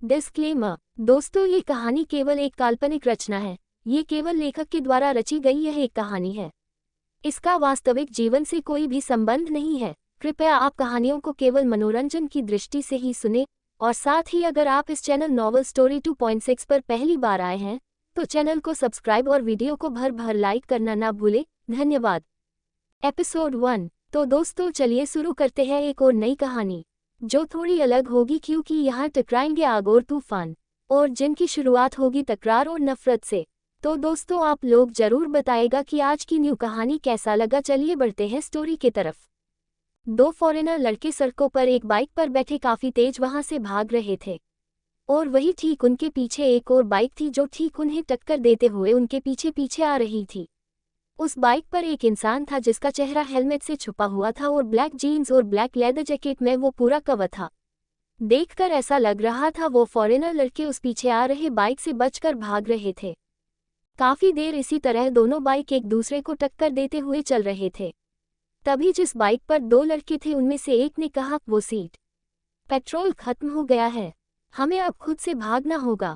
Disclaimer. दोस्तों, ये कहानी केवल एक काल्पनिक रचना है। ये केवल लेखक के द्वारा रची गई यह एक कहानी है। इसका वास्तविक जीवन से कोई भी संबंध नहीं है। कृपया आप कहानियों को केवल मनोरंजन की दृष्टि से ही सुने, और साथ ही अगर आप इस चैनल नॉवल स्टोरी 2.6 पर पहली बार आए हैं तो चैनल को सब्सक्राइब और वीडियो को भर भर लाइक करना ना भूलें। धन्यवाद। एपिसोड 1। तो दोस्तों, चलिए शुरू करते हैं एक और नई कहानी, जो थोड़ी अलग होगी क्योंकि यहाँ टकराएंगे आग और तूफान, और जिनकी शुरुआत होगी तकरार और नफरत से। तो दोस्तों, आप लोग जरूर बताएगा कि आज की न्यू कहानी कैसा लगा। चलिए बढ़ते हैं स्टोरी की तरफ। दो फॉरेनर लड़के सड़कों पर एक बाइक पर बैठे काफी तेज वहां से भाग रहे थे, और वही ठीक उनके पीछे एक और बाइक थी जो ठीक उन्हें टक्कर देते हुए उनके पीछे पीछे आ रही थी। उस बाइक पर एक इंसान था जिसका चेहरा हेलमेट से छुपा हुआ था और ब्लैक जीन्स और ब्लैक लेदर जैकेट में वो पूरा कवर था। देखकर ऐसा लग रहा था वो फॉरेनर लड़के उस पीछे आ रहे बाइक से बचकर भाग रहे थे। काफी देर इसी तरह दोनों बाइक एक दूसरे को टक्कर देते हुए चल रहे थे। तभी जिस बाइक पर दो लड़के थे उनमें से एक ने कहा, वो सीट, पेट्रोल खत्म हो गया है, हमें अब खुद से भागना होगा।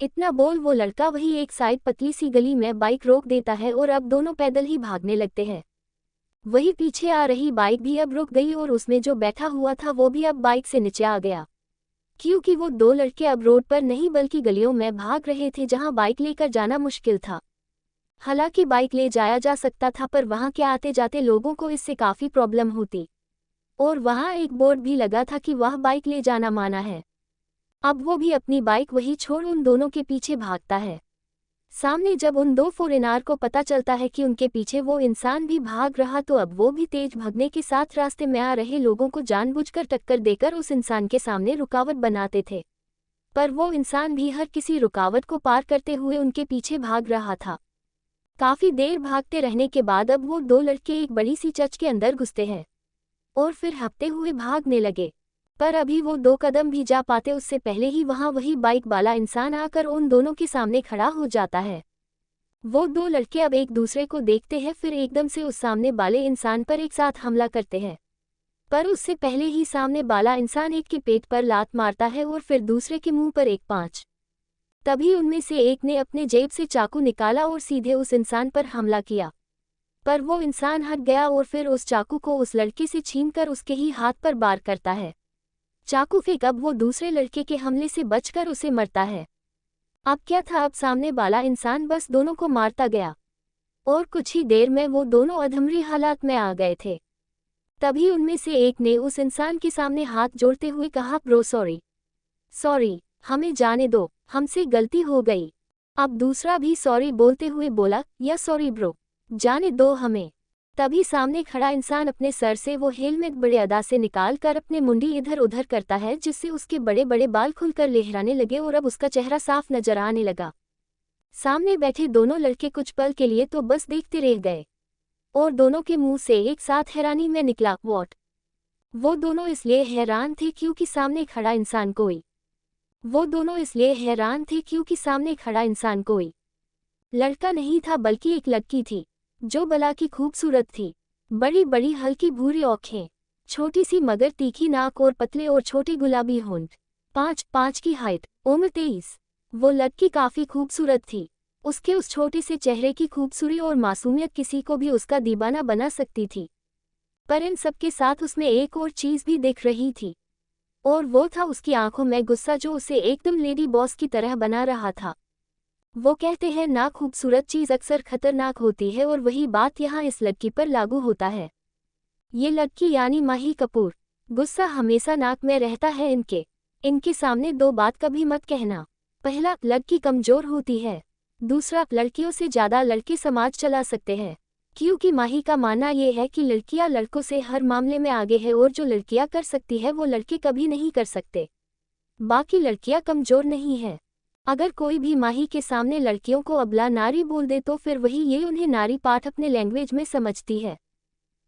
इतना बोल वो लड़का वही एक साइड पतली सी गली में बाइक रोक देता है और अब दोनों पैदल ही भागने लगते हैं। वही पीछे आ रही बाइक भी अब रुक गई और उसमें जो बैठा हुआ था वो भी अब बाइक से नीचे आ गया, क्योंकि वो दो लड़के अब रोड पर नहीं बल्कि गलियों में भाग रहे थे जहां बाइक लेकर जाना मुश्किल था। हालांकि बाइक ले जाया जा सकता था, पर वहां के आते जाते लोगों को इससे काफी प्रॉब्लम होती, और वहां एक बोर्ड भी लगा था कि वह बाइक ले जाना माना है। अब वो भी अपनी बाइक वही छोड़ उन दोनों के पीछे भागता है। सामने जब उन दो फॉरेनर को पता चलता है कि उनके पीछे वो इंसान भी भाग रहा, तो अब वो भी तेज भागने के साथ रास्ते में आ रहे लोगों को जानबूझकर टक्कर देकर उस इंसान के सामने रुकावट बनाते थे। पर वो इंसान भी हर किसी रुकावट को पार करते हुए उनके पीछे भाग रहा था। काफी देर भागते रहने के बाद अब वो दो लड़के एक बड़ी सी चर्च के अंदर घुसते हैं और फिर हफ्ते हुए भागने लगे। पर अभी वो दो कदम भी जा पाते उससे पहले ही वहां वही बाइक वाला इंसान आकर उन दोनों के सामने खड़ा हो जाता है। वो दो लड़के अब एक दूसरे को देखते हैं, फिर एकदम से उस सामने वाले इंसान पर एक साथ हमला करते हैं। पर उससे पहले ही सामने वाला इंसान एक के पेट पर लात मारता है और फिर दूसरे के मुंह पर एक पांच। तभी उनमें से एक ने अपने जेब से चाकू निकाला और सीधे उस इंसान पर हमला किया। पर वो इंसान हट गया और फिर उस चाकू को उस लड़के से छीनकर उसके ही हाथ पर वार करता है। चाकू फेंक अब वो दूसरे लड़के के हमले से बचकर उसे मरता है। अब क्या था, अब सामने वाला इंसान बस दोनों को मारता गया, और कुछ ही देर में वो दोनों अधमरी हालात में आ गए थे। तभी उनमें से एक ने उस इंसान के सामने हाथ जोड़ते हुए कहा, ब्रो सॉरी, हमें जाने दो, हमसे गलती हो गई। अब दूसरा भी सॉरी बोलते हुए बोला, या सॉरी ब्रो, जाने दो हमें। तभी सामने खड़ा इंसान अपने सर से वो हेलमेट बड़े अदा से निकाल कर अपने मुंडी इधर उधर करता है, जिससे उसके बड़े बड़े बाल खुलकर लहराने लगे और अब उसका चेहरा साफ नजर आने लगा। सामने बैठे दोनों लड़के कुछ पल के लिए तो बस देखते रह गए, और दोनों के मुंह से एक साथ हैरानी में निकला, व्हाट। वो दोनों इसलिए हैरान थे क्योंकि सामने खड़ा इंसान कोई लड़का नहीं था बल्कि एक लड़की थी, जो भला की खूबसूरत थी। बड़ी बड़ी हल्की भूरी आँखें, छोटी सी मगर तीखी नाक और पतले और छोटे गुलाबी होंठ। 5'5" की हाइट, उम्र 23। वो लड़की काफी खूबसूरत थी। उसके उस छोटे से चेहरे की खूबसूरती और मासूमियत किसी को भी उसका दीवाना बना सकती थी। पर इन सबके साथ उसमें एक और चीज भी दिख रही थी, और वो था उसकी आंखों में गुस्सा जो उसे एकदम लेडी बॉस की तरह बना रहा था। वो कहते हैं ना, खूबसूरत चीज अक्सर खतरनाक होती है, और वही बात यहाँ इस लड़की पर लागू होता है। ये लड़की यानी माही कपूर, गुस्सा हमेशा नाक में रहता है इनके सामने दो बात कभी मत कहना। पहला, लड़की कमजोर होती है। दूसरा, लड़कियों से ज्यादा लड़के समाज चला सकते हैं, क्योंकि माही का मानना ये है कि लड़कियां लड़कों से हर मामले में आगे है, और जो लड़कियां कर सकती है वो लड़के कभी नहीं कर सकते। बाकी लड़कियां कमजोर नहीं है। अगर कोई भी माही के सामने लड़कियों को अबला नारी बोल दे तो फिर वही ये उन्हें नारी पाठ अपने लैंग्वेज में समझती है,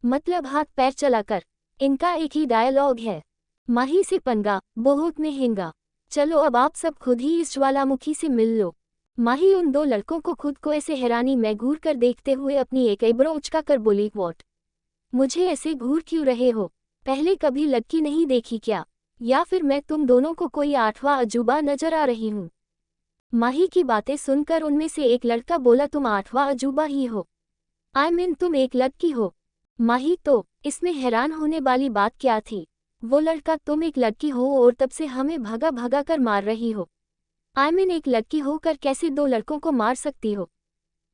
मतलब हाथ पैर चलाकर। इनका एक ही डायलॉग है, माही से पंगा बहुत महंगा। चलो अब आप सब खुद ही इस ज्वालामुखी से मिल लो। माही उन दो लड़कों को खुद को ऐसे हैरानी में घूर कर देखते हुए अपनी एक आईब्रो उचका कर बोली, व्हाट, मुझे ऐसे घूर क्यों रहे हो, पहले कभी लड़की नहीं देखी क्या? या फिर मैं तुम दोनों को कोई आठवां अजूबा नजर आ रही हूँ? माही की बातें सुनकर उनमें से एक लड़का बोला, तुम आठवां अजूबा ही हो। तुम एक लड़की हो। माही, तो इसमें हैरान होने वाली बात क्या थी? वो लड़का, तुम एक लड़की हो और तब से हमें भगा भगा कर मार रही हो। एक लड़की होकर कैसे दो लड़कों को मार सकती हो?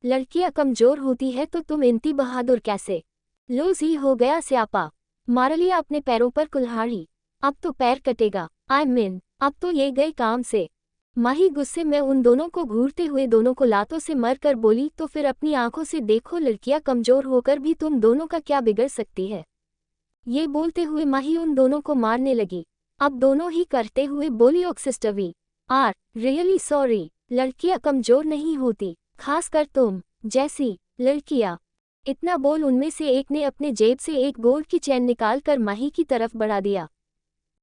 लड़कियां कमजोर होती है तो तुम इतनी बहादुर कैसे? लूजी हो गया स्यापा। मार लिया अपने पैरों पर कुल्हाड़ी। अब तो पैर कटेगा। अब तो ये गए काम से। माही गुस्से में उन दोनों को घूरते हुए दोनों को लातों से मर कर बोली, तो फिर अपनी आंखों से देखो, लड़कियां कमजोर होकर भी तुम दोनों का क्या बिगड़ सकती है? ये बोलते हुए माही उन दोनों को मारने लगी। अब दोनों ही करते हुए बोली, oh sister we are really sorry. लड़कियां कमजोर नहीं होती, खासकर तुम जैसी लड़कियां। इतना बोल उनमें से एक ने अपने जेब से एक गोल्ड की चैन निकाल कर माही की तरफ बढ़ा दिया।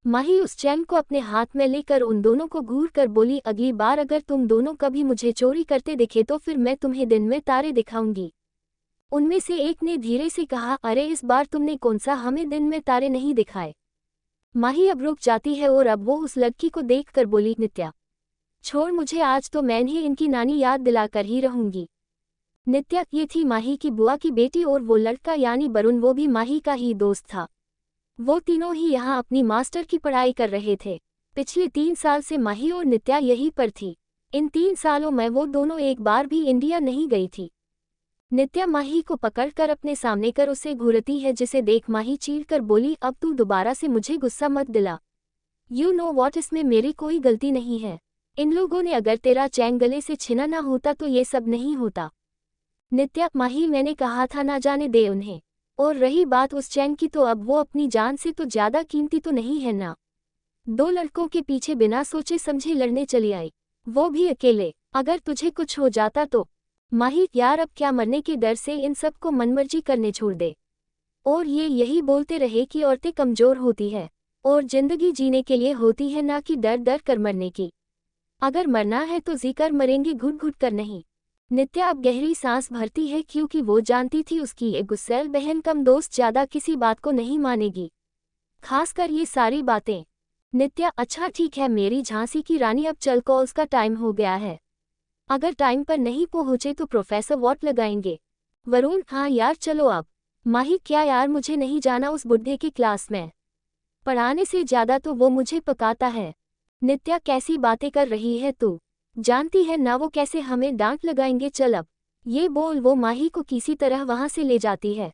माही उस चैन को अपने हाथ में लेकर उन दोनों को घूर कर बोली, अगली बार अगर तुम दोनों कभी मुझे चोरी करते दिखे तो फिर मैं तुम्हें दिन में तारे दिखाऊंगी। उनमें से एक ने धीरे से कहा, अरे इस बार तुमने कौन सा हमें दिन में तारे नहीं दिखाए? माही अब रुक जाती है और अब वो उस लड़की को देख कर बोली, नित्या छोड़ मुझे, आज तो मैं ही इनकी नानी याद दिलाकर ही रहूंगी। नित्या ये थी माही की बुआ की बेटी और वो लड़का यानी वरुण, वो भी माही का ही दोस्त था। वो तीनों ही यहाँ अपनी मास्टर की पढ़ाई कर रहे थे। पिछले 3 साल से माही और नित्या यहीं पर थी। इन 3 सालों में वो दोनों एक बार भी इंडिया नहीं गई थी। नित्या माही को पकड़कर अपने सामने कर उसे घूरती है, जिसे देख माही चीढ़कर बोली, अब तू दोबारा से मुझे गुस्सा मत दिला। यू नो वॉट, इसमें मेरी कोई गलती नहीं है। इन लोगों ने अगर तेरा चैन गले से छिना ना होता तो ये सब नहीं होता। नित्या, माही मैंने कहा था ना जाने दे उन्हें। और रही बात उस चैन की, तो अब वो अपनी जान से तो ज्यादा कीमती तो नहीं है ना। 2 लड़कों के पीछे बिना सोचे समझे लड़ने चली आई, वो भी अकेले। अगर तुझे कुछ हो जाता तो? माही यार, अब क्या मरने के डर से इन सब को मनमर्जी करने छोड़ दे। और ये यही बोलते रहे कि औरतें कमजोर होती है और जिंदगी जीने के लिए होती है, ना कि डर डर कर मरने की। अगर मरना है तो जीकर मरेंगे, घुट घुट कर नहीं। नित्या अब गहरी सांस भरती है, क्योंकि वो जानती थी उसकी ये गुस्सैल बहन कम दोस्त ज्यादा किसी बात को नहीं मानेगी, खासकर ये सारी बातें। नित्या, अच्छा ठीक है मेरी झांसी की रानी, अब चल, कॉल्स का टाइम हो गया है। अगर टाइम पर नहीं पहुंचे तो प्रोफेसर वॉट लगाएंगे। वरुण, हाँ यार चलो अब। माही, क्या यार, मुझे नहीं जाना उस बुढ़े की क्लास में। पढ़ाने से ज्यादा तो वो मुझे पकाता है। नित्या, कैसी बातें कर रही है तू? जानती है ना वो कैसे हमें डांट लगाएंगे, चल अब। ये बोल वो माही को किसी तरह वहां से ले जाती है।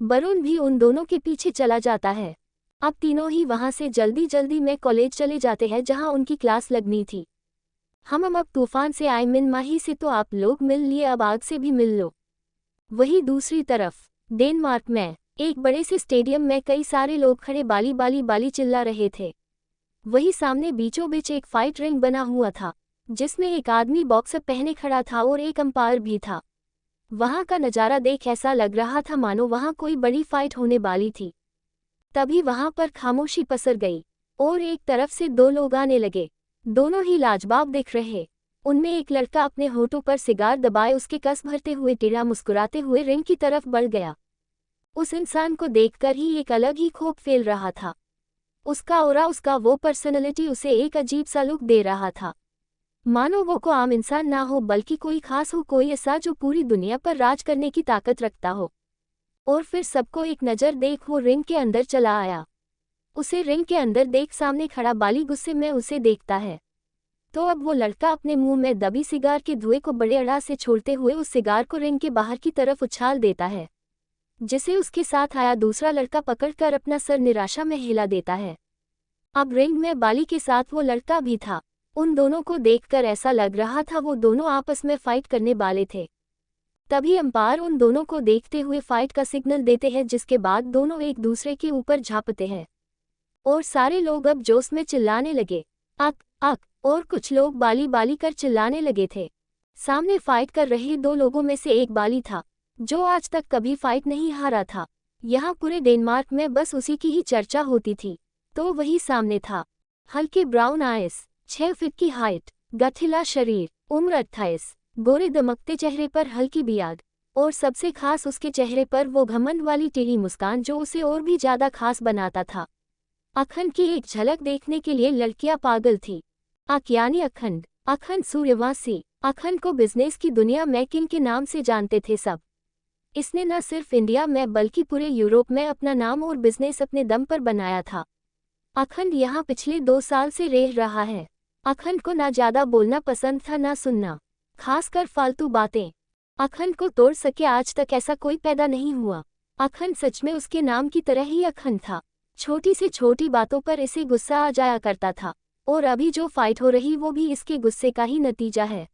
वरुण भी उन दोनों के पीछे चला जाता है। अब तीनों ही वहां से जल्दी जल्दी में कॉलेज चले जाते हैं जहां उनकी क्लास लगनी थी। हम अब तूफान से आए, माही से तो आप लोग मिल लिए, अब आग से भी मिल लो। वही दूसरी तरफ डेनमार्क में एक बड़े से स्टेडियम में कई सारे लोग खड़े बाली बाली बाली चिल्ला रहे थे। वही सामने बीचों बीच एक फाइट रिंग बना हुआ था, जिसमें एक आदमी बॉक्सर पहने खड़ा था और एक अंपायर भी था। वहां का नजारा देख ऐसा लग रहा था मानो वहां कोई बड़ी फाइट होने वाली थी। तभी वहां पर खामोशी पसर गई और एक तरफ से 2 लोग आने लगे। दोनों ही लाजवाब दिख रहे। उनमें एक लड़का अपने होठों पर सिगार दबाए उसके कस भरते हुए टेढ़ा मुस्कुराते हुए रिंग की तरफ बढ़ गया। उस इंसान को देखकर ही एक अलग ही खौफ फैल रहा था। उसका ऑरा, उसका वो पर्सनैलिटी उसे एक अजीब सा लुक दे रहा था, मानो वो को आम इंसान ना हो बल्कि कोई खास हो, कोई ऐसा जो पूरी दुनिया पर राज करने की ताकत रखता हो। और फिर सबको एक नज़र देख वो रिंग के अंदर चला आया। उसे रिंग के अंदर देख सामने खड़ा बाली गुस्से में उसे देखता है। तो अब वो लड़का अपने मुंह में दबी सिगार के धुएं को बड़े अड़ा से छोड़ते हुए उस सिगार को रिंग के बाहर की तरफ उछाल देता है, जिसे उसके साथ आया दूसरा लड़का पकड़कर अपना सर निराशा में हिला देता है। अब रिंग में बाली के साथ वो लड़का भी था। उन दोनों को देखकर ऐसा लग रहा था वो दोनों आपस में फाइट करने वाले थे। तभी अंपायर उन दोनों को देखते हुए फाइट का सिग्नल देते हैं, जिसके बाद दोनों एक दूसरे के ऊपर झापते हैं और सारे लोग अब जोश में चिल्लाने लगे, अक अक। और कुछ लोग बाली बाली कर चिल्लाने लगे थे। सामने फाइट कर रहे 2 लोगों में से एक बाली था, जो आज तक कभी फाइट नहीं हारा था। यहाँ पूरे डेनमार्क में बस उसी की ही चर्चा होती थी। तो वही सामने था। हल्के ब्राउन आइस, 6 फीट की हाइट, गठिला शरीर, उम्र 28, गोरे दमकते चेहरे पर हल्की बियाद, और सबसे खास उसके चेहरे पर वो घमंड वाली टेढ़ी मुस्कान जो उसे और भी ज्यादा खास बनाता था। अखंड की एक झलक देखने के लिए लड़कियां पागल थी। यानी अखंड। अखंड सूर्यवंशी। अखंड को बिजनेस की दुनिया में किंग के नाम से जानते थे सब। इसने न सिर्फ इंडिया में बल्कि पूरे यूरोप में अपना नाम और बिजनेस अपने दम पर बनाया था। अखंड यहाँ पिछले 2 साल से रह रहा है। अखंड को ना ज्यादा बोलना पसंद था ना सुनना, खासकर फालतू बातें। अखंड को तोड़ सके आज तक ऐसा कोई पैदा नहीं हुआ। अखंड सच में उसके नाम की तरह ही अखंड था। छोटी से छोटी बातों पर इसे गुस्सा आ जाया करता था, और अभी जो फाइट हो रही वो भी इसके गुस्से का ही नतीजा है।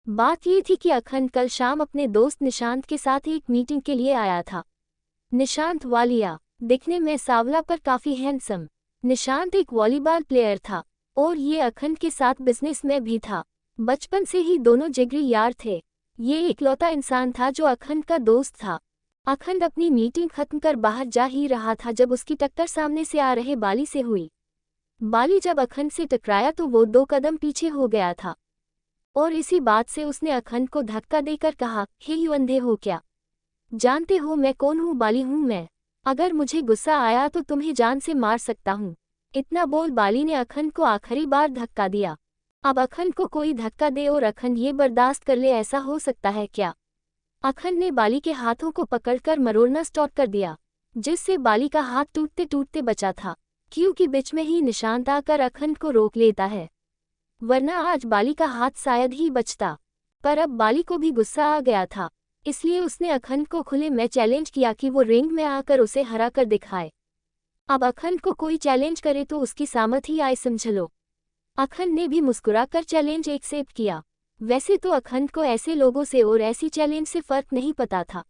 बात ये थी कि अखंड कल शाम अपने दोस्त निशांत के साथ एक मीटिंग के लिए आया था। निशांत वालिया, दिखने में सांवला पर काफी हैंडसम। निशांत एक वॉलीबॉल प्लेयर था और ये अखंड के साथ बिजनेस में भी था। बचपन से ही दोनों जिगरी यार थे। ये इकलौता इंसान था जो अखंड का दोस्त था। अखंड अपनी मीटिंग खत्म कर बाहर जा ही रहा था जब उसकी टक्कर सामने से आ रहे बाली से हुई। बाली जब अखंड से टकराया तो वो 2 कदम पीछे हो गया था, और इसी बात से उसने अखंड को धक्का देकर कहा, हे यू अंधे हो क्या? जानते हो मैं कौन हूँ? बाली हूँ मैं। अगर मुझे गुस्सा आया तो तुम्हें जान से मार सकता हूँ। इतना बोल बाली ने अखंड को आखिरी बार धक्का दिया। अब अखंड को कोई धक्का दे और अखंड ये बर्दाश्त कर ले, ऐसा हो सकता है क्या? अखंड ने बाली के हाथों को पकड़कर मरोड़ना स्टार्ट कर दिया, जिससे बाली का हाथ टूटते टूटते बचा था, क्योंकि बीच में ही निशांत आकर अखंड को रोक लेता है, वरना आज बाली का हाथ शायद ही बचता। पर अब बाली को भी गुस्सा आ गया था, इसलिए उसने अखंड को खुले में चैलेंज किया कि वो रिंग में आकर उसे हरा कर दिखाए। अब अखंड को कोई चैलेंज करे तो उसकी सामत ही आए, समझ लो। अखंड ने भी मुस्कुराकर चैलेंज एक्सेप्ट किया। वैसे तो अखंड को ऐसे लोगों से और ऐसी चैलेंज से फर्क नहीं पता था,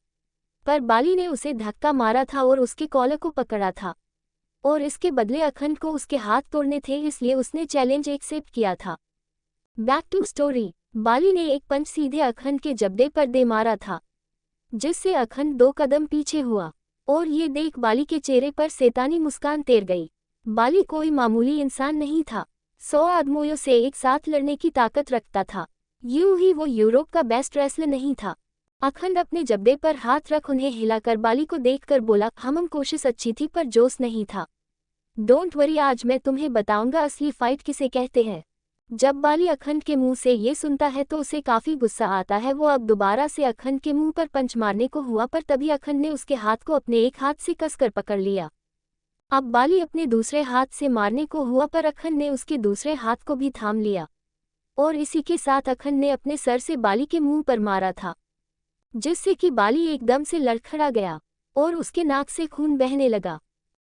पर बाली ने उसे धक्का मारा था और उसके कॉलर को पकड़ा था, और इसके बदले अखंड को उसके हाथ तोड़ने थे, इसलिए उसने चैलेंज एक्सेप्ट किया था। Back to story. बाली ने एक पंच सीधे अखंड के जबड़े पर दे मारा था, जिससे अखंड 2 कदम पीछे हुआ, और ये देख बाली के चेहरे पर शैतानी मुस्कान तैर गई। बाली कोई मामूली इंसान नहीं था, 100 आदमियों से एक साथ लड़ने की ताकत रखता था। यूं ही वो यूरोप का बेस्ट रेसलर नहीं था। अखंड अपने जबड़े पर हाथ रख उन्हें हिलाकर बाली को देखकर बोला, हम कोशिश अच्छी थी पर जोश नहीं था। डोंट वरी, आज मैं तुम्हें बताऊंगा असली फाइट किसे कहते हैं। जब बाली अखंड के मुंह से ये सुनता है तो उसे काफी गुस्सा आता है। वो अब दोबारा से अखंड के मुंह पर पंच मारने को हुआ, पर तभी अखंड ने उसके हाथ को अपने एक हाथ से कसकर पकड़ लिया। अब बाली अपने दूसरे हाथ से मारने को हुआ, पर अखंड ने उसके दूसरे हाथ को भी थाम लिया, और इसी के साथ अखंड ने अपने सर से बाली के मुंह पर मारा था, जिससे कि बाली एकदम से लड़खड़ा गया और उसके नाक से खून बहने लगा।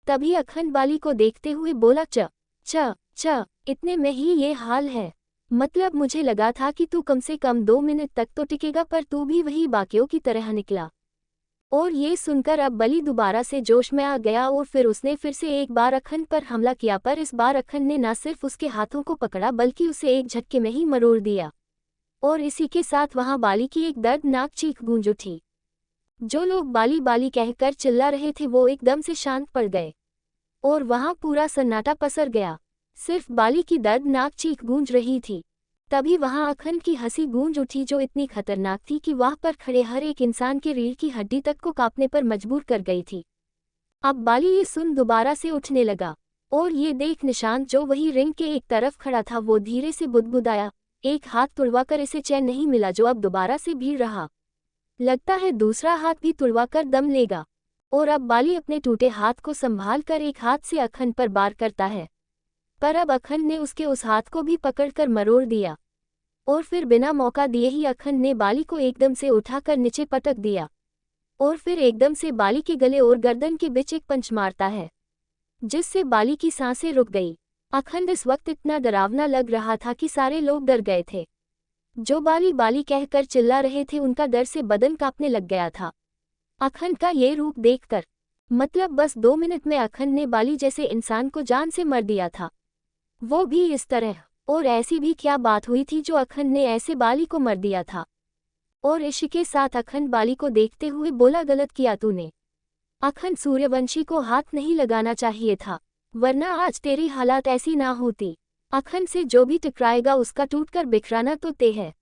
तभी अखंड बाली को देखते हुए बोला, च च च इतने में ही ये हाल है? मतलब मुझे लगा था कि तू कम से कम 2 मिनट तक तो टिकेगा, पर तू भी वही बाकियों की तरह निकला। और ये सुनकर अब बाली दोबारा से जोश में आ गया और फिर उसने फिर से एक बार अखंड पर हमला किया, पर इस बार अखंड ने न सिर्फ उसके हाथों को पकड़ा बल्कि उसे एक झटके में ही मरोड़ दिया, और इसी के साथ वहां बाली की एक दर्दनाक चीख गूंज उठी। जो लोग बाली बाली कहकर चिल्ला रहे थे वो एकदम से शांत पड़ गए, और वहां पूरा सन्नाटा पसर गया। सिर्फ बाली की दर्दनाक चीख गूंज रही थी। तभी वहां अखंड की हंसी गूंज उठी, जो इतनी खतरनाक थी कि वहां पर खड़े हर एक इंसान के रीढ़ की हड्डी तक को कांपने पर मजबूर कर गई थी। अब बाली ये सुन दोबारा से उठने लगा, और ये देख निशांत जो वही रिंग के एक तरफ खड़ा था वो धीरे से बुदबुदाया। एक हाथ तुड़वाकर इसे चैन नहीं मिला, जो अब दोबारा से भीड़ रहा। लगता है दूसरा हाथ भी तुड़वाकर दम लेगा। और अब बाली अपने टूटे हाथ को संभाल कर एक हाथ से अखंड पर वार करता है, पर अब अखंड ने उसके उस हाथ को भी पकड़कर मरोड़ दिया, और फिर बिना मौका दिए ही अखंड ने बाली को एकदम से उठाकर नीचे पटक दिया, और फिर एकदम से बाली के गले और गर्दन के बीच एक पंच मारता है, जिससे बाली की सांसें रुक गई। अखंड इस वक्त इतना डरावना लग रहा था कि सारे लोग डर गए थे। जो बाली बाली कहकर चिल्ला रहे थे उनका डर से बदन कांपने लग गया था अखंड का ये रूप देखकर। मतलब बस 2 मिनट में अखंड ने बाली जैसे इंसान को जान से मार दिया था, वो भी इस तरह। और ऐसी भी क्या बात हुई थी जो अखंड ने ऐसे बाली को मार दिया था। और इसी के साथ अखंड बाली को देखते हुए बोला, गलत किया तूने। अखंड सूर्यवंशी को हाथ नहीं लगाना चाहिए था, वरना आज तेरी हालात ऐसी ना होती। अखंड से जो भी टकराएगा उसका टूटकर बिखराना तो तय है।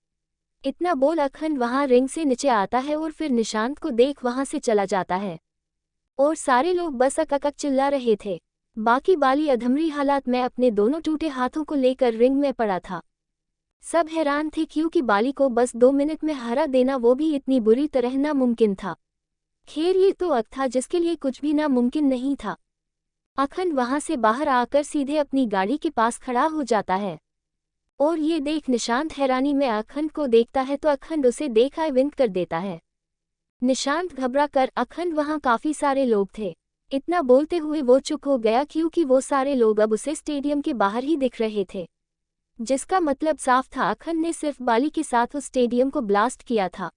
इतना बोल अखंड वहां रिंग से नीचे आता है और फिर निशांत को देख वहां से चला जाता है। और सारे लोग बस अकक चिल्ला रहे थे। बाकी बाली अधमरी हालात में अपने दोनों टूटे हाथों को लेकर रिंग में पड़ा था। सब हैरान थे क्योंकि बाली को बस 2 मिनट में हरा देना, वो भी इतनी बुरी तरह नामुमकिन था। खैर ये तो अक था जिसके लिए कुछ भी नामुमकिन नहीं था। अखंड वहां से बाहर आकर सीधे अपनी गाड़ी के पास खड़ा हो जाता है और ये देख निशांत हैरानी में अखंड को देखता है तो अखंड उसे देख आई विंक कर देता है। निशांत घबरा कर, अखंड वहां काफी सारे लोग थे। इतना बोलते हुए वो चुप हो गया क्योंकि वो सारे लोग अब उसे स्टेडियम के बाहर ही दिख रहे थे, जिसका मतलब साफ था अखंड ने सिर्फ बाली के साथ उस स्टेडियम को ब्लास्ट किया था।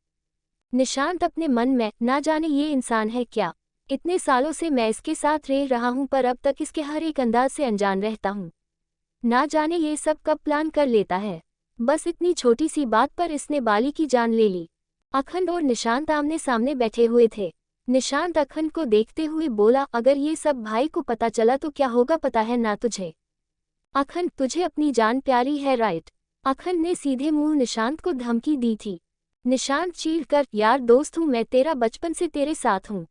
निशांत अपने मन में, ना जाने ये इंसान है क्या, इतने सालों से मैं इसके साथ रह रहा हूं पर अब तक इसके हर एक अंदाज से अनजान रहता हूं। ना जाने ये सब कब प्लान कर लेता है। बस इतनी छोटी सी बात पर इसने बाली की जान ले ली। अखंड और निशांत आमने सामने बैठे हुए थे। निशांत अखंड को देखते हुए बोला, अगर ये सब भाई को पता चला तो क्या होगा पता है ना तुझे? अखंड, तुझे अपनी जान प्यारी है राइट? अखंड ने सीधे मुंह निशांत को धमकी दी थी। निशांत चीढ़ कर, यार दोस्त हूं मैं तेरा, बचपन से तेरे साथ हूं।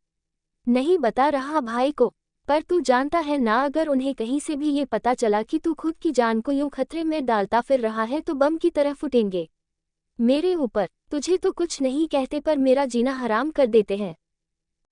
नहीं बता रहा भाई को, पर तू जानता है ना अगर उन्हें कहीं से भी ये पता चला कि तू खुद की जान को यूं खतरे में डालता फिर रहा है तो बम की तरह फूटेंगे मेरे ऊपर। तुझे तो कुछ नहीं कहते पर मेरा जीना हराम कर देते हैं।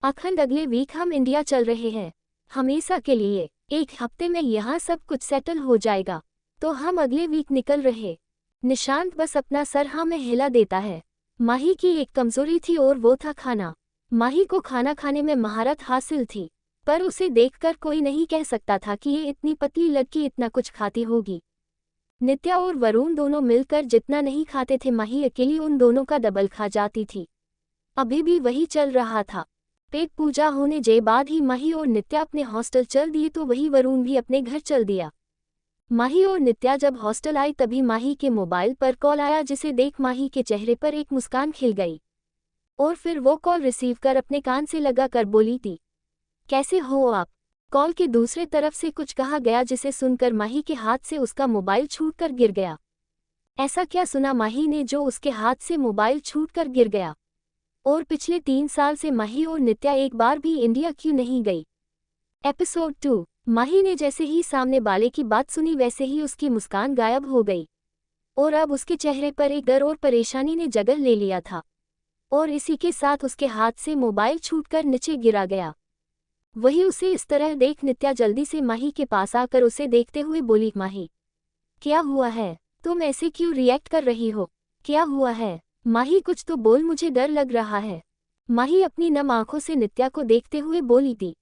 अखंड, अगले वीक हम इंडिया चल रहे हैं, हमेशा के लिए। 1 हफ्ते में यहाँ सब कुछ सेटल हो जाएगा, तो हम अगले वीक निकल रहे। निशांत बस अपना सर हाँ में हिला देता है। माही की एक कमजोरी थी और वो था खाना। माही को खाना खाने में महारत हासिल थी, पर उसे देखकर कोई नहीं कह सकता था कि ये इतनी पतली लड़की इतना कुछ खाती होगी। नित्या और वरुण दोनों मिलकर जितना नहीं खाते थे, माही अकेली उन दोनों का डबल खा जाती थी। अभी भी वही चल रहा था। पेट पूजा होने के बाद ही माही और नित्या अपने हॉस्टल चल दिए तो वही वरुण भी अपने घर चल दिया। माही और नित्या जब हॉस्टल आई तभी माही के मोबाइल पर कॉल आया, जिसे देख माही के चेहरे पर एक मुस्कान खिल गई और फिर वो कॉल रिसीव कर अपने कान से लगा कर बोली थी, कैसे हो आप? कॉल के दूसरे तरफ से कुछ कहा गया जिसे सुनकर माही के हाथ से उसका मोबाइल छूटकर गिर गया। ऐसा क्या सुना माही ने जो उसके हाथ से मोबाइल छूटकर गिर गया? और पिछले 3 साल से माही और नित्या एक बार भी इंडिया क्यों नहीं गई? एपिसोड 2। माही ने जैसे ही सामने वाले की बात सुनी वैसे ही उसकी मुस्कान गायब हो गई और अब उसके चेहरे पर एक डर और परेशानी ने जगह ले लिया था और इसी के साथ उसके हाथ से मोबाइल छूटकर नीचे गिरा गया। वही उसे इस तरह देख नित्या जल्दी से माही के पास आकर उसे देखते हुए बोली, माही क्या हुआ है? तुम ऐसे क्यों रिएक्ट कर रही हो? क्या हुआ है? माही कुछ तो बोल, मुझे डर लग रहा है। माही अपनी नम आंखों से नित्या को देखते हुए बोली थी,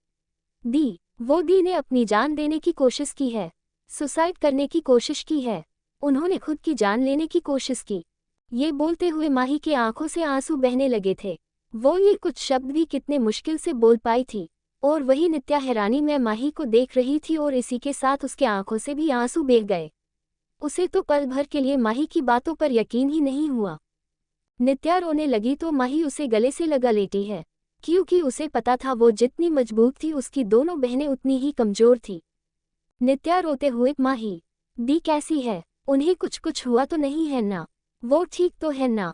दी, वो दी ने अपनी जान देने की कोशिश की है, सुसाइड करने की कोशिश की है, उन्होंने खुद की जान लेने की कोशिश की। ये बोलते हुए माही की आंखों से आंसू बहने लगे थे। वो ये कुछ शब्द भी कितने मुश्किल से बोल पाई थी और वही नित्या हैरानी में माही को देख रही थी और इसी के साथ उसके आंखों से भी आंसू बह गए। उसे तो पल भर के लिए माही की बातों पर यकीन ही नहीं हुआ। नित्या रोने लगी तो माही उसे गले से लगा लेटी है, क्योंकि उसे पता था वो जितनी मजबूत थी उसकी दोनों बहनें उतनी ही कमजोर थी। नित्या रोते हुए, माही दी कैसी है? उन्हें कुछ हुआ तो नहीं है ना? वो ठीक तो है ना?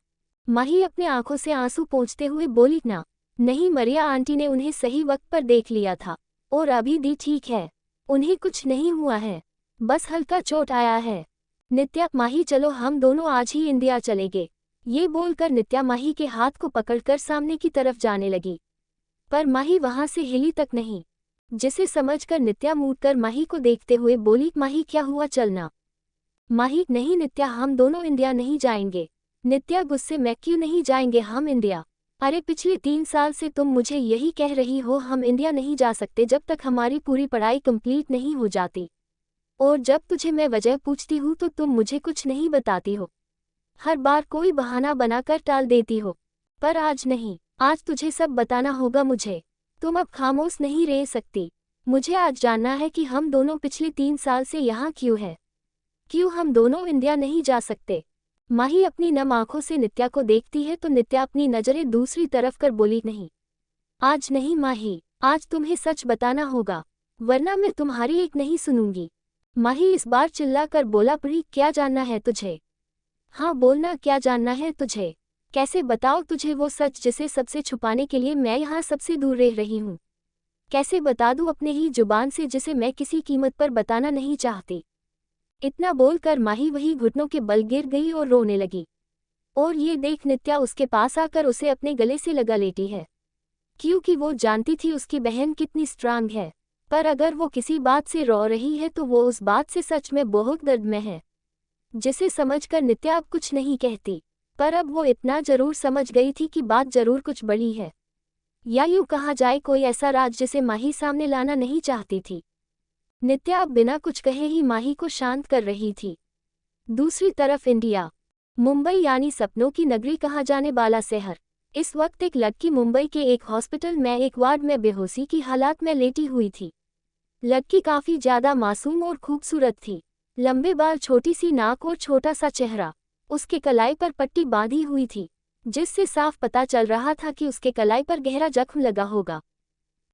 माही अपने आंखों से आंसू पोंछते हुए बोली, ना नहीं, मरिया आंटी ने उन्हें सही वक्त पर देख लिया था और अभी दी ठीक है, उन्हें कुछ नहीं हुआ है, बस हल्का चोट आया है। नित्या, माही चलो हम दोनों आज ही इंडिया चलेंगे। ये बोलकर नित्या माही के हाथ को पकड़कर सामने की तरफ जाने लगी, पर माही वहां से हिली तक नहीं, जिसे समझकर नित्या मुड़कर माही को देखते हुए बोली, माही क्या हुआ, चलना। माही, नहीं नित्या, हम दोनों इंडिया नहीं जाएंगे। नित्या गुस्से में, क्यों नहीं जाएंगे हम इंडिया? अरे पिछले 3 साल से तुम मुझे यही कह रही हो हम इंडिया नहीं जा सकते जब तक हमारी पूरी पढ़ाई कंप्लीट नहीं हो जाती, और जब तुझे मैं वजह पूछती हूँ तो तुम मुझे कुछ नहीं बताती हो, हर बार कोई बहाना बनाकर टाल देती हो। पर आज नहीं, आज तुझे सब बताना होगा मुझे, तुम अब खामोश नहीं रह सकती। मुझे आज जानना है कि हम दोनों पिछले 3 साल से यहाँ क्यों है, क्यों हम दोनों इंडिया नहीं जा सकते। माही अपनी नम आंखों से नित्या को देखती है तो नित्या अपनी नजरें दूसरी तरफ कर बोली, नहीं आज नहीं माही, आज तुम्हें सच बताना होगा वरना मैं तुम्हारी एक नहीं सुनूंगी। माही इस बार चिल्लाकर बोला, प्री क्या जानना है तुझे? हाँ बोलना, क्या जानना है तुझे? कैसे बताओ तुझे वो सच जिसे सबसे छुपाने के लिए मैं यहाँ सबसे दूर रह रही हूँ? कैसे बता दूं अपने ही जुबान से जिसे मैं किसी कीमत पर बताना नहीं चाहती। इतना बोलकर माही वही घुटनों के बल गिर गई और रोने लगी। और ये देख नित्या उसके पास आकर उसे अपने गले से लगा लेती है, क्योंकि वो जानती थी उसकी बहन कितनी स्ट्रांग है। पर अगर वो किसी बात से रो रही है तो वो उस बात से सच में बहुत दर्द में है, जिसे समझकर नित्या अब कुछ नहीं कहती। पर अब वो इतना जरूर समझ गई थी कि बात जरूर कुछ बड़ी है, या यूँ कहा जाए कोई ऐसा राज जिसे माही सामने लाना नहीं चाहती थी। नित्या अब बिना कुछ कहे ही माही को शांत कर रही थी। दूसरी तरफ इंडिया, मुंबई यानी सपनों की नगरी कहा जाने वाला शहर। इस वक्त एक लड़की मुंबई के एक हॉस्पिटल में एक वार्ड में बेहोशी की हालात में लेटी हुई थी। लड़की काफी ज्यादा मासूम और खूबसूरत थी। लंबे बाल, छोटी सी नाक और छोटा सा चेहरा। उसके कलाई पर पट्टी बांधी हुई थी, जिससे साफ पता चल रहा था कि उसके कलाई पर गहरा जख्म लगा होगा।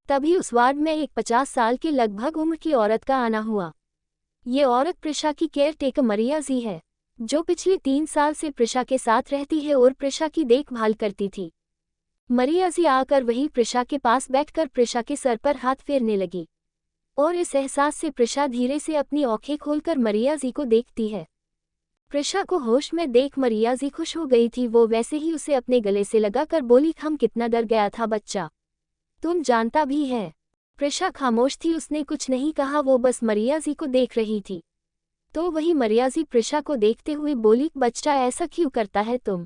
तभी उस वार्ड में एक 50 साल के लगभग उम्र की औरत का आना हुआ। ये औरत प्रिशा की केयर टेकर मरिया जी है, जो पिछले 3 साल से प्रिशा के साथ रहती है और प्रिशा की देखभाल करती थी। मरिया जी आकर वही प्रिशा के पास बैठकर प्रिशा के सर पर हाथ फेरने लगी, और इस एहसास से प्रिशा धीरे से अपनी आंखें खोलकर मरिया जी को देखती है। प्रिशा को होश में देख मरिया जी खुश हो गई थी। वो वैसे ही उसे अपने गले से लगाकर बोली, हम कितना डर गया था बच्चा, तुम जानता भी है। प्रिशा खामोश थी, उसने कुछ नहीं कहा, वो बस मरिया जी को देख रही थी। तो वही मरिया जी प्रिशा को देखते हुए बोली, बच्चा ऐसा क्यों करता है तुम?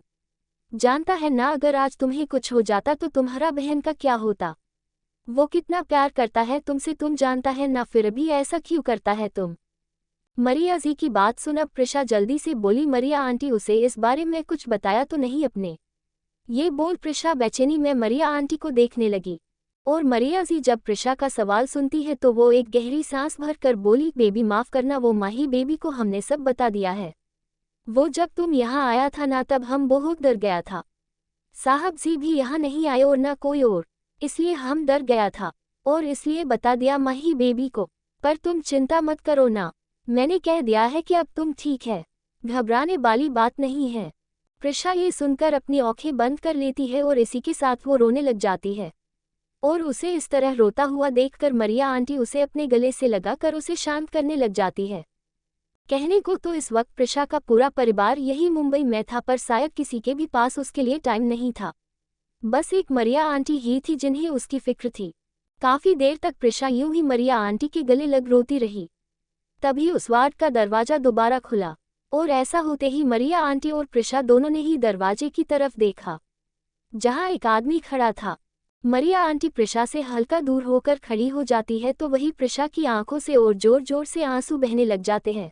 जानता है ना अगर आज तुम्हें कुछ हो जाता तो तुम्हारा बहन का क्या होता? वो कितना प्यार करता है तुमसे, तुम जानता है ना, फिर भी ऐसा क्यों करता है तुम? मरिया जी की बात सुन अब प्रिशा जल्दी से बोली, मरिया आंटी, उसे इस बारे में कुछ बताया तो नहीं अपने? ये बोल प्रिशा बेचैनी में मरिया आंटी को देखने लगी। और मरिया जी जब प्रिशा का सवाल सुनती है तो वो एक गहरी सांस भरकर बोली, बेबी माफ करना, वो माही बेबी को हमने सब बता दिया है। वो जब तुम यहाँ आया था ना तब हम बहुत डर गया था। साहब जी भी यहाँ नहीं आए और ना कोई और, इसलिए हम डर गया था और इसलिए बता दिया माही बेबी को। पर तुम चिंता मत करो ना, मैंने कह दिया है कि अब तुम ठीक है, घबराने वाली बात नहीं है। प्रिशा ये सुनकर अपनी आंखें बंद कर लेती है और इसी के साथ वो रोने लग जाती है। और उसे इस तरह रोता हुआ देखकर मरिया आंटी उसे अपने गले से लगाकर उसे शांत करने लग जाती है। कहने को तो इस वक्त प्रिशा का पूरा परिवार यही मुंबई में था, पर शायद किसी के भी पास उसके लिए टाइम नहीं था। बस एक मरिया आंटी ही थी जिन्हें उसकी फिक्र थी। काफी देर तक प्रिशा यूं ही मरिया आंटी के गले लग रोती रही। तभी उस वार्ड का दरवाजा दोबारा खुला, और ऐसा होते ही मरिया आंटी और प्रिशा दोनों ने ही दरवाजे की तरफ देखा, जहां एक आदमी खड़ा था। मरिया आंटी प्रिशा से हल्का दूर होकर खड़ी हो जाती है तो वही प्रिशा की आंखों से और जोर जोर से आंसू बहने लग जाते हैं,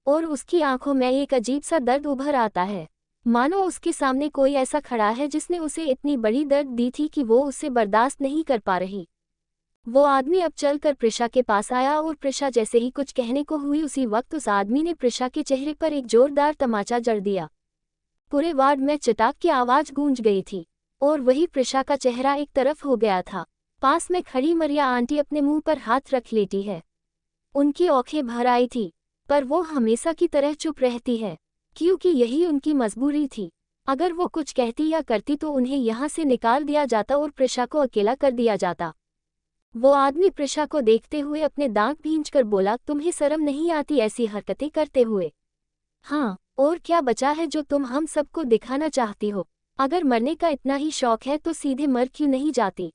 और उसकी आंखों में एक अजीब सा दर्द उभर आता है, मानो उसके सामने कोई ऐसा खड़ा है जिसने उसे इतनी बड़ी दर्द दी थी कि वो उसे बर्दाश्त नहीं कर पा रही। वो आदमी अब चलकर प्रिशा के पास आया और प्रिशा जैसे ही कुछ कहने को हुई उसी वक्त उस आदमी ने प्रिशा के चेहरे पर एक जोरदार तमाचा जड़ दिया। पूरे वार्ड में चटाक की आवाज गूंज गई थी, और वही प्रिशा का चेहरा एक तरफ हो गया था। पास में खड़ी मरिया आंटी अपने मुंह पर हाथ रख लेती है। उनकी आंखें भर आई थी, पर वो हमेशा की तरह चुप रहती है, क्योंकि यही उनकी मजबूरी थी। अगर वो कुछ कहती या करती तो उन्हें यहाँ से निकाल दिया जाता और प्रिशा को अकेला कर दिया जाता। वो आदमी प्रिशा को देखते हुए अपने दांत भींचकर बोला, तुम्हें शर्म नहीं आती ऐसी हरकतें करते हुए? हाँ, और क्या बचा है जो तुम हम सबको दिखाना चाहती हो? अगर मरने का इतना ही शौक है तो सीधे मर क्यों नहीं जाती?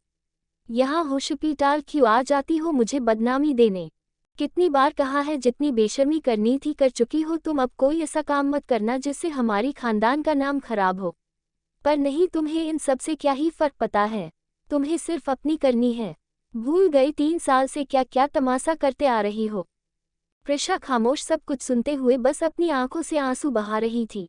यहाँ हॉस्पिटल क्यों आ जाती हो मुझे बदनामी देने? कितनी बार कहा है, जितनी बेशर्मी करनी थी कर चुकी हो तुम, अब कोई ऐसा काम मत करना जिससे हमारी खानदान का नाम खराब हो। पर नहीं, तुम्हें इन सब से क्या ही फर्क पता है, तुम्हें सिर्फ अपनी करनी है। भूल गई 3 साल से क्या क्या तमाशा करते आ रही हो? प्रिशा खामोश सब कुछ सुनते हुए बस अपनी आंखों से आंसू बहा रही थी।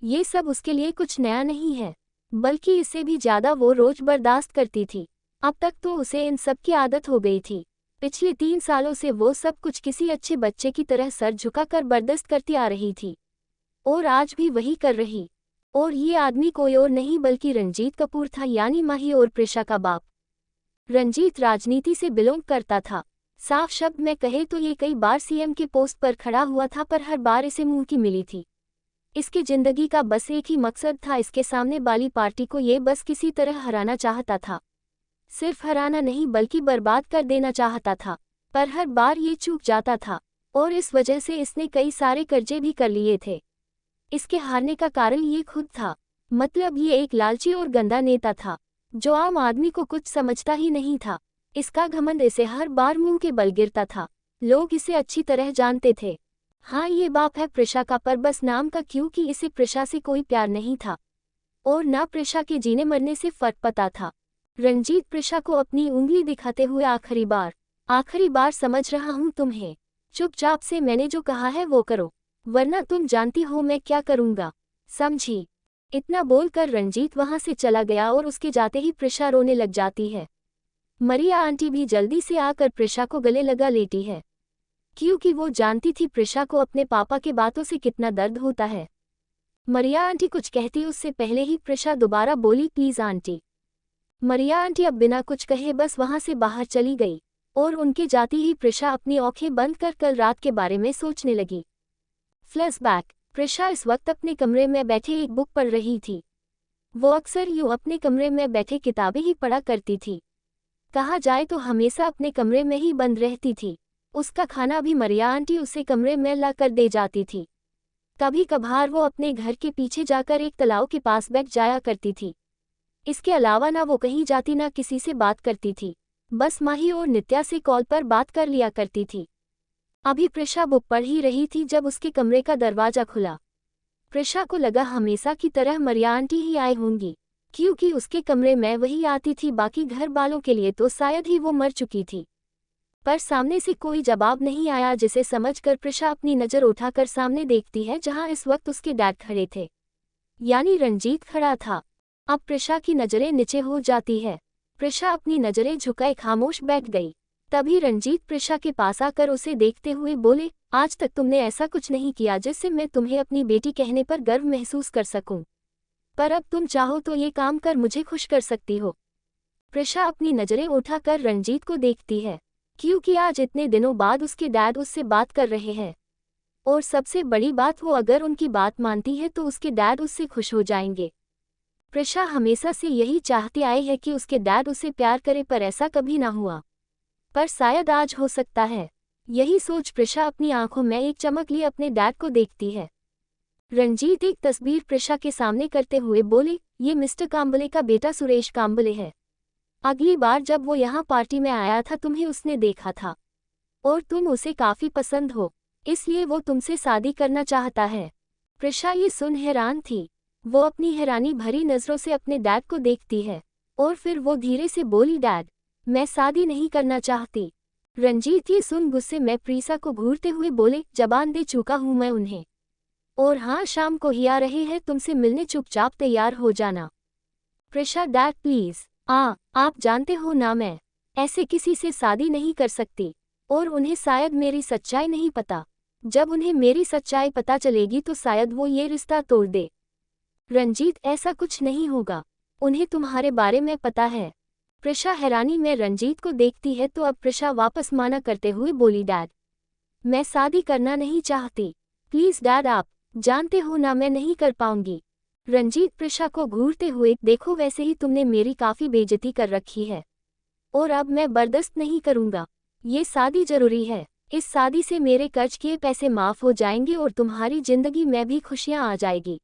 ये सब उसके लिए कुछ नया नहीं है, बल्कि इससे भी ज्यादा वो रोज बर्दाश्त करती थी। अब तक तो उसे इन सब की आदत हो गई थी। पिछले 3 सालों से वो सब कुछ किसी अच्छे बच्चे की तरह सर झुकाकर बर्दाश्त करती आ रही थी, और आज भी वही कर रही। और ये आदमी कोई और नहीं बल्कि रंजीत कपूर था, यानी माही और प्रिशा का बाप। रंजीत राजनीति से बिलोंग करता था। साफ शब्द में कहे तो ये कई बार सीएम के पोस्ट पर खड़ा हुआ था, पर हर बार इसे मुंह की मिली थी। इसकी जिंदगी का बस एक ही मकसद था, इसके सामने वाली पार्टी को ये बस किसी तरह हराना चाहता था। सिर्फ हराना नहीं बल्कि बर्बाद कर देना चाहता था, पर हर बार ये चूक जाता था और इस वजह से इसने कई सारे कर्जे भी कर लिए थे। इसके हारने का कारण ये खुद था, मतलब ये एक लालची और गंदा नेता था जो आम आदमी को कुछ समझता ही नहीं था। इसका घमंड इसे हर बार मुंह के बल गिरता था। लोग इसे अच्छी तरह जानते थे। हाँ, ये बाप है प्रिशा का, पर बस नाम का, क्योंकि इसे प्रिशा से कोई प्यार नहीं था और ना प्रिशा के जीने मरने से फर्क पता था। रंजीत प्रिशा को अपनी उंगली दिखाते हुए आखिरी बार समझ रहा हूँ तुम्हें। चुपचाप से मैंने जो कहा है वो करो, वरना तुम जानती हो मैं क्या करूँगा, समझी? इतना बोलकर रंजीत वहां से चला गया और उसके जाते ही प्रिशा रोने लग जाती है। मरिया आंटी भी जल्दी से आकर प्रिशा को गले लगा लेती है, क्योंकि वो जानती थी प्रिशा को अपने पापा के बातों से कितना दर्द होता है। मरिया आंटी कुछ कहती उससे पहले ही प्रिशा दोबारा बोली, प्लीज आंटी। मरिया आंटी अब बिना कुछ कहे बस वहां से बाहर चली गई और उनके जाती ही प्रिशा अपनी आंखें बंद कर कल रात के बारे में सोचने लगी। फ्लैशबैक। प्रिशा इस वक्त अपने कमरे में बैठे एक बुक पढ़ रही थी। वो अक्सर यूं अपने कमरे में बैठे किताबें ही पढ़ा करती थी। कहा जाए तो हमेशा अपने कमरे में ही बंद रहती थी। उसका खाना भी मरिया आंटी उसे कमरे में ला कर दे जाती थी। कभी कभार वो अपने घर के पीछे जाकर एक तालाब के पास बैठ जाया करती थी। इसके अलावा ना वो कहीं जाती ना किसी से बात करती थी, बस माही और नित्या से कॉल पर बात कर लिया करती थी। अभी प्रिशा बुक पढ़ ही रही थी जब उसके कमरे का दरवाजा खुला। प्रिशा को लगा हमेशा की तरह मरिया आंटी ही आई होंगी, क्योंकि उसके कमरे में वही आती थी। बाकी घर वालों के लिए तो शायद ही वो मर चुकी थी। पर सामने से कोई जवाब नहीं आया, जिसे समझकर प्रिशा अपनी नज़र उठाकर सामने देखती है जहां इस वक्त उसके डैड खड़े थे, यानी रंजीत खड़ा था। अब प्रिशा की नज़रें नीचे हो जाती है। प्रिशा अपनी नज़रें झुकाए खामोश बैठ गई। तभी रंजीत प्रिशा के पास आकर उसे देखते हुए बोले, आज तक तुमने ऐसा कुछ नहीं किया जिससे मैं तुम्हें अपनी बेटी कहने पर गर्व महसूस कर सकूं, पर अब तुम चाहो तो ये काम कर मुझे खुश कर सकती हो। प्रिशा अपनी नज़रें उठाकर रंजीत को देखती है, क्योंकि आज इतने दिनों बाद उसके डैड उससे बात कर रहे हैं और सबसे बड़ी बात, वो अगर उनकी बात मानती है तो उसके डैड उससे खुश हो जाएंगे। प्रिशा हमेशा से यही चाहती आई है कि उसके डैड उसे प्यार करे, पर ऐसा कभी ना हुआ, पर शायद आज हो सकता है। यही सोच प्रिशा अपनी आंखों में एक चमक लिए अपने डैड को देखती है। रंजीत एक तस्वीर प्रिशा के सामने करते हुए बोले, ये मिस्टर कांबले का बेटा सुरेश कांबले है। अगली बार जब वो यहाँ पार्टी में आया था तुम्हें उसने देखा था और तुम उसे काफी पसंद हो, इसलिए वो तुमसे शादी करना चाहता है। प्रिशा ये सुन हैरान थी। वो अपनी हैरानी भरी नज़रों से अपने डैड को देखती है और फिर वो धीरे से बोली, डैड मैं शादी नहीं करना चाहती। रंजीत ये सुन गुस्से में प्रिशा को घूरते हुए बोले, जबान दे चुका हूँ मैं उन्हें, और हाँ शाम को ही आ रहे हैं तुमसे मिलने, चुपचाप तैयार हो जाना। प्रिशा, डैड प्लीज, आप जानते हो ना मैं ऐसे किसी से शादी नहीं कर सकती, और उन्हें शायद मेरी सच्चाई नहीं पता। जब उन्हें मेरी सच्चाई पता चलेगी तो शायद वो ये रिश्ता तोड़ दे। रंजीत, ऐसा कुछ नहीं होगा, उन्हें तुम्हारे बारे में पता है। प्रिशा हैरानी में रंजीत को देखती है तो अब प्रिशा वापस माना करते हुए बोली, डैड मैं शादी करना नहीं चाहती, प्लीज डैड, आप जानते हो ना मैं नहीं कर पाऊंगी। रंजीत प्रिशा को घूरते हुए, देखो वैसे ही तुमने मेरी काफी बेइज्जती कर रखी है और अब मैं बर्दाश्त नहीं करूंगा। ये शादी जरूरी है, इस शादी से मेरे कर्ज किए पैसे माफ हो जाएंगे और तुम्हारी जिंदगी में भी खुशियां आ जाएगी।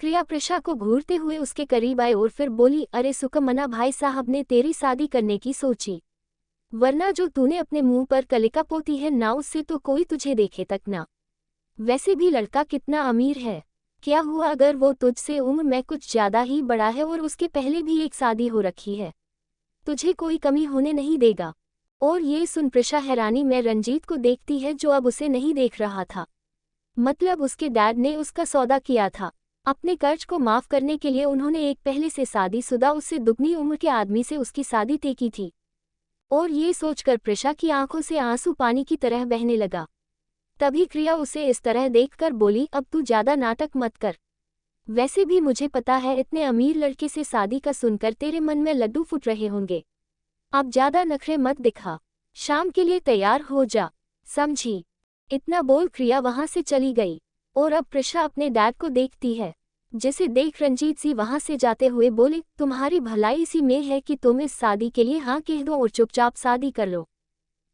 क्रिया प्रिशा को घूरते हुए उसके करीब आए और फिर बोली, अरे सुकमना भाई साहब ने तेरी शादी करने की सोची, वरना जो तूने अपने मुंह पर कलिका पोती है ना, उससे तो कोई तुझे देखे तक ना। वैसे भी लड़का कितना अमीर है, क्या हुआ अगर वो तुझसे उम्र में कुछ ज्यादा ही बड़ा है और उसके पहले भी एक शादी हो रखी है, तुझे कोई कमी होने नहीं देगा। और ये सुन प्रिशा हैरानी में रंजीत को देखती है जो अब उसे नहीं देख रहा था। मतलब उसके डैड ने उसका सौदा किया था, अपने कर्ज को माफ करने के लिए उन्होंने एक पहले से शादीशुदा उससे दुगनी उम्र के आदमी से उसकी शादी तय की थी। और ये सोचकर प्रिशा की आंखों से आंसू पानी की तरह बहने लगा। तभी क्रिया उसे इस तरह देखकर बोली, अब तू ज्यादा नाटक मत कर, वैसे भी मुझे पता है इतने अमीर लड़के से शादी का सुनकर तेरे मन में लड्डू फूट रहे होंगे। अब ज्यादा नखरे मत दिखा, शाम के लिए तैयार हो जा, समझी? इतना बोल क्रिया वहां से चली गई और अब प्रिशा अपने डैड को देखती है जिसे देख रंजीत सी वहां से जाते हुए बोले, तुम्हारी भलाई इसी में है कि तुम इस शादी के लिए हाँ कह दो और चुपचाप शादी कर लो,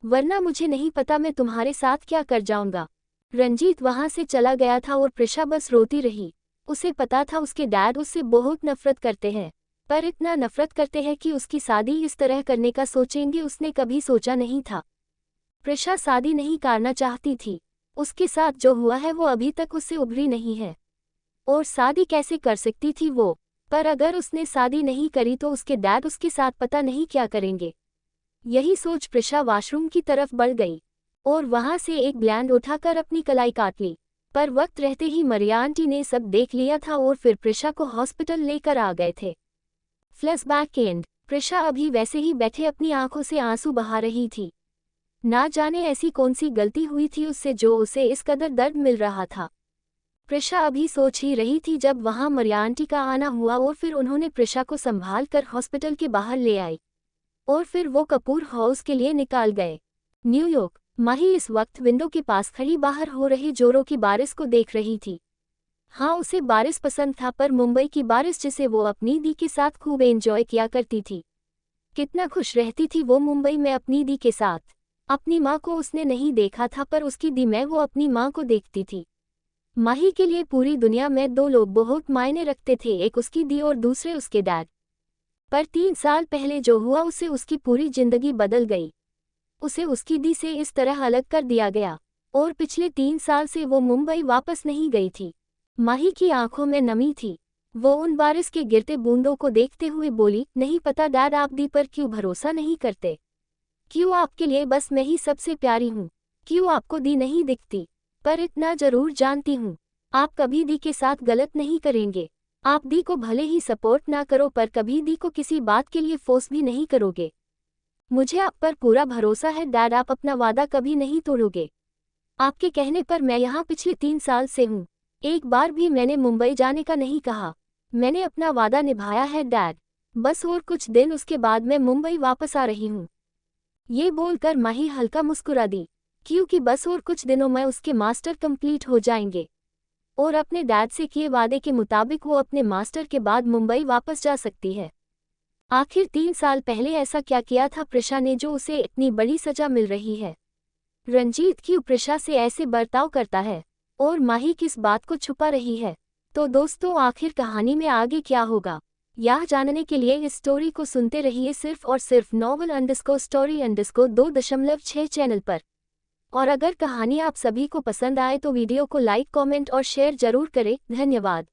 वरना मुझे नहीं पता मैं तुम्हारे साथ क्या कर जाऊंगा। रंजीत वहां से चला गया था और प्रिशा बस रोती रही। उसे पता था उसके डैड उससे बहुत नफरत करते हैं, पर इतना नफरत करते हैं कि उसकी शादी इस तरह करने का सोचेंगे उसने कभी सोचा नहीं था। प्रिशा शादी नहीं करना चाहती थी, उसके साथ जो हुआ है वो अभी तक उससे उभरी नहीं है, और शादी कैसे कर सकती थी वो। पर अगर उसने शादी नहीं करी तो उसके डैड उसके साथ पता नहीं क्या करेंगे। यही सोच प्रिशा वॉशरूम की तरफ बढ़ गई और वहां से एक ब्लेड उठाकर अपनी कलाई काट ली। पर वक्त रहते ही मरिया आंटी ने सब देख लिया था और फिर प्रिशा को हॉस्पिटल लेकर आ गए थे। Flashback and. प्रिशा अभी वैसे ही बैठे अपनी आंखों से आंसू बहा रही थी। ना जाने ऐसी कौन सी गलती हुई थी उससे जो उसे इस कदर दर्द मिल रहा था। प्रिशा अभी सोच ही रही थी जब वहां मरिया आंटी का आना हुआ और फिर उन्होंने प्रिशा को संभाल कर हॉस्पिटल के बाहर ले आई और फिर वो कपूर हाउस के लिए निकाल गए। न्यूयॉर्क। माही इस वक्त विंडो के पास खड़ी बाहर हो रही जोरों की बारिश को देख रही थी। हाँ, उसे बारिश पसंद था, पर मुंबई की बारिश जिसे वो अपनी दी के साथ खूब एंजॉय किया करती थी। कितना खुश रहती थी वो मुंबई में अपनी दी के साथ। अपनी माँ को उसने नहीं देखा था, पर उसकी दी में वो अपनी माँ को देखती थी। माही के लिए पूरी दुनिया में दो लोग बहुत मायने रखते थे, एक उसकी दी और दूसरे उसके डैड। पर 3 साल पहले जो हुआ उससे उसकी पूरी जिंदगी बदल गई। उसे उसकी दी से इस तरह अलग कर दिया गया और पिछले 3 साल से वो मुंबई वापस नहीं गई थी। माही की आंखों में नमी थी। वो उन बारिश के गिरते बूंदों को देखते हुए बोली, नहीं पता डैड, आप दी पर क्यों भरोसा नहीं करते? क्यों आपके लिए बस मैं ही सबसे प्यारी हूँ? क्यों आपको दी नहीं दिखती? पर इतना जरूर जानती हूँ, आप कभी दी के साथ गलत नहीं करेंगे। आप दी को भले ही सपोर्ट ना करो, पर कभी दी को किसी बात के लिए फोर्स भी नहीं करोगे। मुझे आप पर पूरा भरोसा है डैड, आप अपना वादा कभी नहीं तोड़ोगे। आपके कहने पर मैं यहाँ पिछले 3 साल से हूँ, एक बार भी मैंने मुंबई जाने का नहीं कहा। मैंने अपना वादा निभाया है डैड, बस और कुछ दिन उसके बाद मैं मुंबई वापस आ रही हूँ। ये बोलकर माही हल्का मुस्कुरा दी, क्योंकि बस और कुछ दिनों में उसके मास्टर कंप्लीट हो जाएंगे और अपने डैड से किए वादे के मुताबिक वो अपने मास्टर के बाद मुंबई वापस जा सकती है। आखिर 3 साल पहले ऐसा क्या किया था प्रिशा ने जो उसे इतनी बड़ी सजा मिल रही है? रंजीत क्यों प्रिशा से ऐसे बर्ताव करता है और माही किस बात को छुपा रही है? तो दोस्तों, आखिर कहानी में आगे क्या होगा, यह जानने के लिए इस स्टोरी को सुनते रहिए सिर्फ और सिर्फ novel_story_2.6 चैनल पर। और अगर कहानी आप सभी को पसंद आए तो वीडियो को लाइक, कमेंट और शेयर जरूर करें। धन्यवाद।